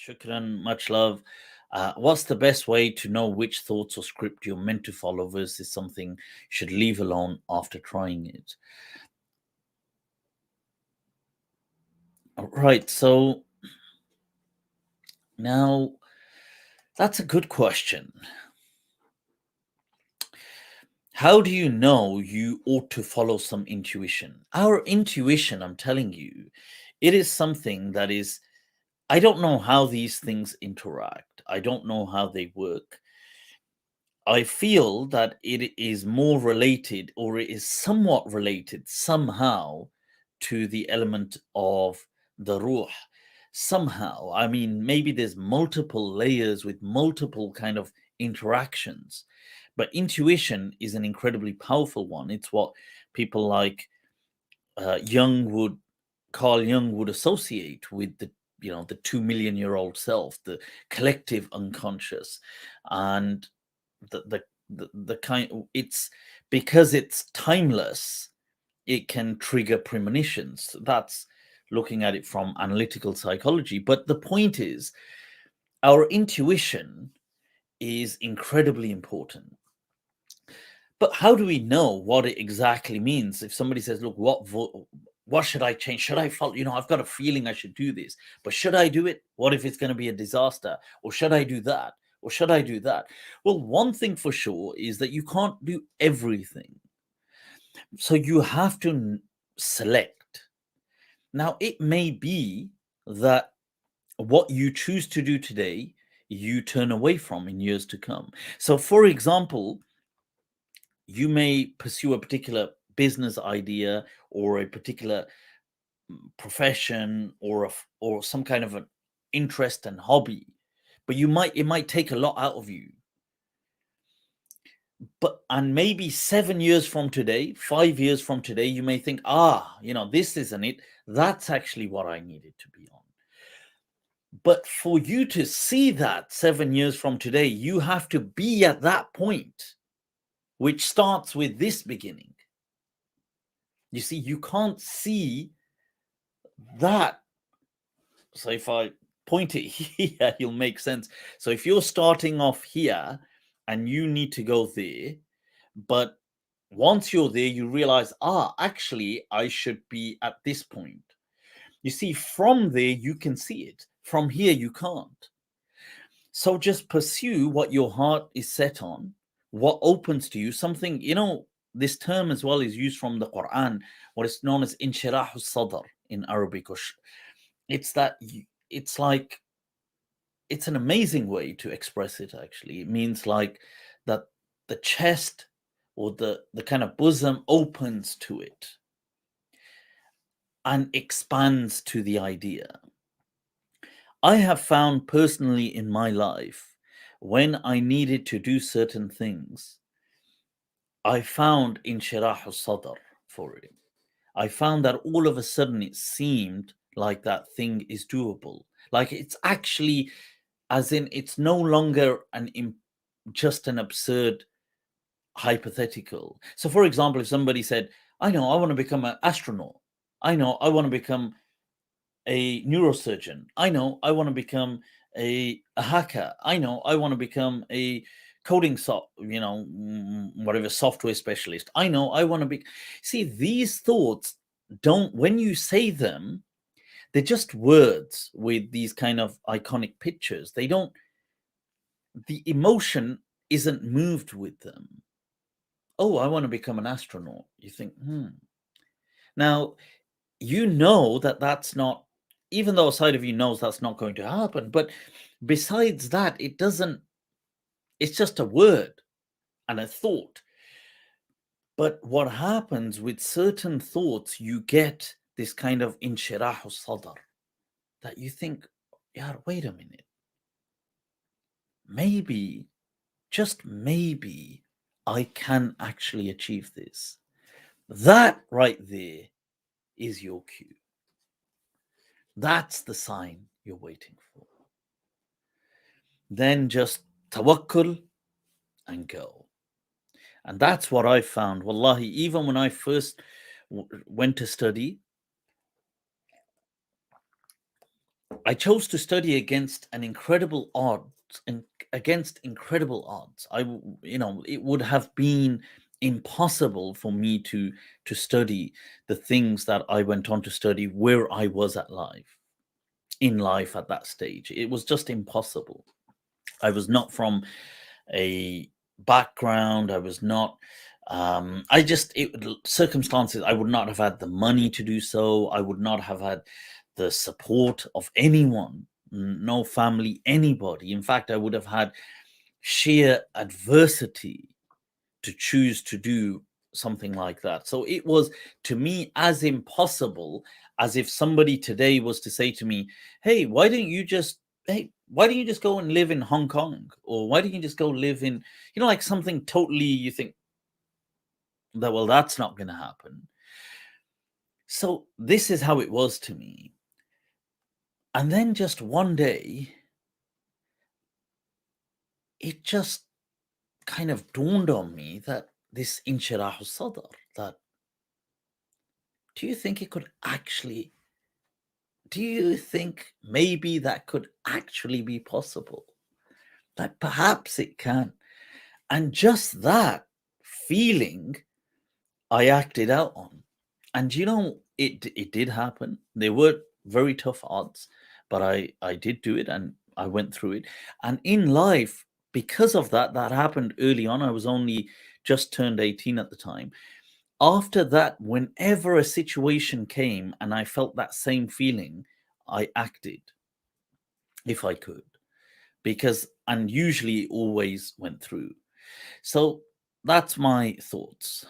Shukran, much love. What's the best way to know which thoughts or script you're meant to follow versus something you should leave alone after trying it? Right, so now that's a good question. How do you know you ought to follow some intuition? Our intuition, I'm telling you, it is something that is, I don't know how these things interact, I don't know how they work. I feel that it is more related, or it is somewhat related somehow to the element of the ruh. Somehow, I mean, maybe there's multiple layers with multiple kind of interactions, but intuition is an incredibly powerful one. It's what people like Jung would Carl Jung would associate with the 2 million-year-old self, the collective unconscious, and the kind, it's because it's timeless, it can trigger premonitions. That's looking at it from analytical psychology. But the point is, our intuition is incredibly important. But how do we know what it exactly means? If somebody says, look, what should I change? Should I follow? I've got a feeling I should do this, but should I do it? What if it's going to be a disaster? Or should I do that? Or should I do that? Well, one thing for sure is that you can't do everything. So you have to select. Now, it may be that what you choose to do today, you turn away from in years to come. So, for example, you may pursue a particular business idea or a particular profession or some kind of an interest and hobby, but it might take a lot out of you. And maybe 7 years from today, 5 years from today, you may think, this isn't it. That's actually what I needed to be on. But for you to see that 7 years from today, you have to be at that point, which starts with this beginning. You see, you can't see that. So if I point it here, you'll make sense. So if you're starting off here and you need to go there, but once you're there, you realize, actually, I should be at this point. You see, from there, you can see it. From here, you can't. So just pursue what your heart is set on, what opens to you. Something, this term as well is used from the Quran, what is known as Inshirah-us-Sadr in Arabic. It's that, it's like, it's an amazing way to express it, actually. It means like that the chest or the kind of bosom opens to it and expands to the idea. I have found personally in my life, when I needed to do certain things, I found Inshirah-us-Sadr for it. I found that all of a sudden it seemed like that thing is doable. Like it's actually, as in, it's no longer just an absurd hypothetical. So, for example, if somebody said, I know I want to become an astronaut, I know I want to become a neurosurgeon, I know I want to become a hacker, I know I want to become a coding whatever software specialist, I know I want to be. See, these thoughts don't, when you say them, they're just words with these kind of iconic pictures. They don't, the emotion isn't moved with them. Oh, I want to become an astronaut. You think, Now, that's not, even though a side of you knows that's not going to happen. But besides that, it's just a word and a thought. But what happens with certain thoughts, you get this kind of Inshirah-us-Sadr, that you think, yeah, wait a minute. Maybe, just maybe, I can actually achieve this. That right there is your cue. That's the sign you're waiting for. Then just tawakkul and go. And that's what I found. Wallahi, even when I first went to study, I chose to study against an incredible odds and against incredible odds. It would have been impossible for me to study the things that I went on to study where I was in life at that stage. It was just impossible. I was not from a background. I was not. Circumstances. I would not have had the money to do so. I would not have had the support of anyone, no family, anybody. In fact, I would have had sheer adversity to choose to do something like that. So it was, to me, as impossible as if somebody today was to say to me, "Hey, why don't you just go and live in Hong Kong? Or why don't you just go live in, like something totally, you think that, well, that's not going to happen." So this is how it was to me. And then just one day, it just kind of dawned on me that this Inshirah-us-Sadr, that do you think it could actually, do you think maybe that could actually be possible? That perhaps it can. And just that feeling I acted out on. And it did happen. They were very tough odds, but I did do it and I went through it. And in life, because of that happened early on. I was only just turned 18 at the time. After that, whenever a situation came and I felt that same feeling, I acted if I could, and usually it always went through. So that's my thoughts.